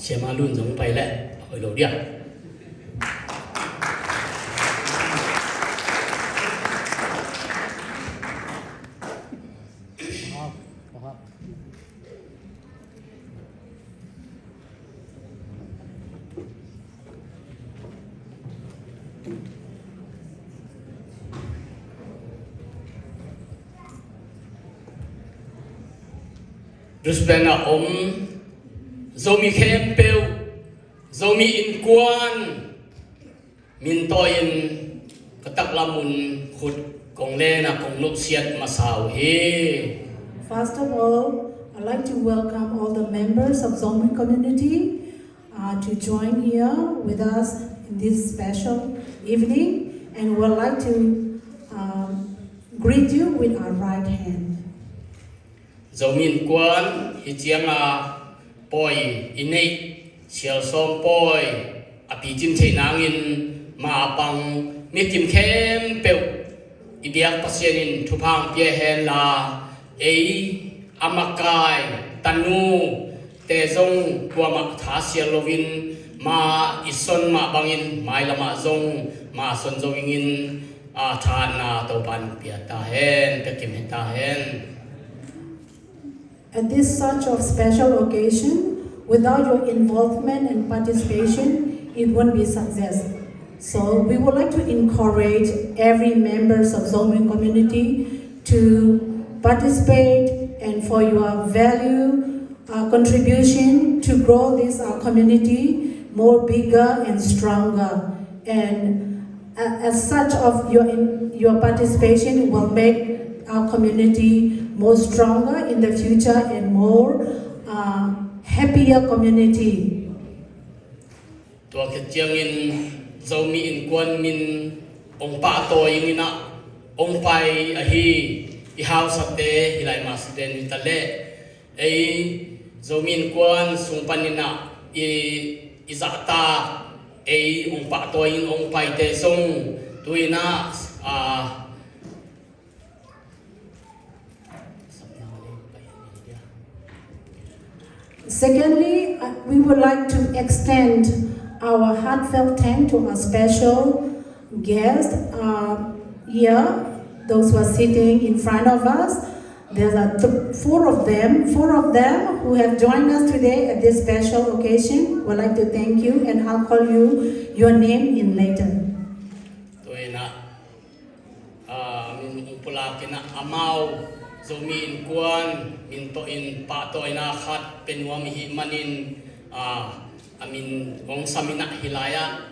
先马论中ไปแล้ว回头点。Brisbane zomi kempeu zomi in kwan min toin katak lamun khut kong le na kong lup siat masaw he. First of all, I'd like to welcome all the members of Zomi community to join here with us in this special evening, and we'd like to greet you with our right hand. Zomin kwan hitianga poi inei sial som poi api jim thei nangin ma pang mi kim khem peu ibiak pasienin thupang pie hen la ei amakai tanu te zong kwama tha sial lovin ma ison ma bangin mai lama zong ma son zongin a than na to pan pia ta hen te kim ta hen. At this such of special occasion, without your involvement and participation, it won't be success. So we would like to encourage every members of Zomi community to participate and for your value contribution to grow this community more bigger and stronger. And as such of your participation will make our community more stronger in the future and more happier community. Tua ketiangin zomi in kwan min ong pa to yung ina ong pai ahi ihaw sate hilay masden itale ay zomi in kwan sungpanina izata ay ong pa to yung ong pai te song tuina Secondly, we would like to extend our heartfelt thanks to our special guests here, those who are sitting in front of us. There are four of them who have joined us today at this special occasion. We'd like to thank you, and I'll call you your name in later. Min umpula kina amaw zomi in kwan min to in pa to ina khat penwa mi hi manin amin ong samina hilaya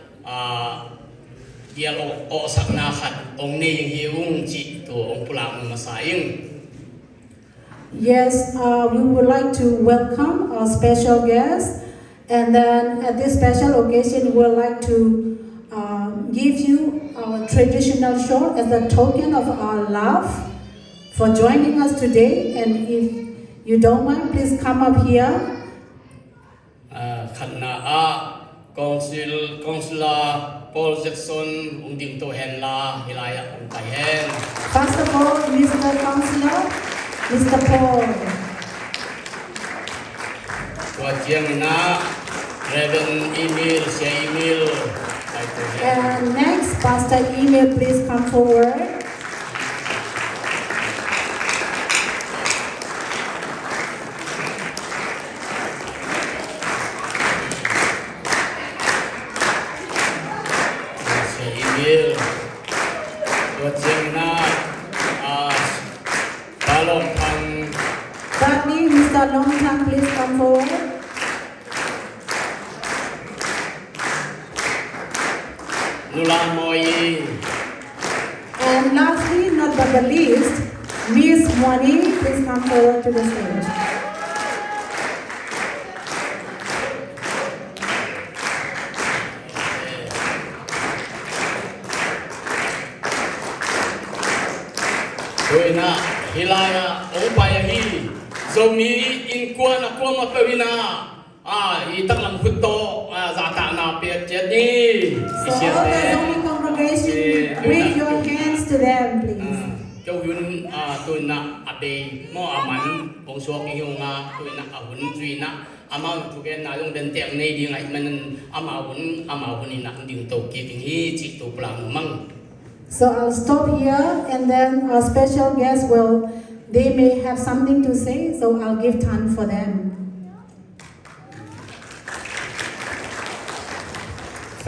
dialo o sakna khat ong ne yung hiung chi to ong pula mo masaying. Yes, we would like to welcome our special guest, and then at this special occasion we would like to give you our traditional show as a token of our love for joining us today. And if you don't mind, please come up here. Khanna Councilor Paul Jackson unding to hen la hilaya ong kai hen. First of all, Mr. Councilor, Mr. Paul. Wajiang na Reverend Emil, Sia Emil. And next, Pastor Emil, please come forward. Thirdly, Mr. Longtang, please come forward. And lastly, not but the least, Miss Mwani, please come forward to the stage. Doina hilaya ompayahi zomi in kuan aku mapawina itang lang huto zata na pet ni. So all the Zomi congregation, wave your hands to them, please. Kau yun doina at be mo aman bong suak yung nga tu na ahun tui na ama tu ke na yung den tiang nei di ngai man ama hun ni na ding to ki ting hi chi tu plang mang. So I'll stop here, and then our special guests they may have something to say, so I'll give time for them.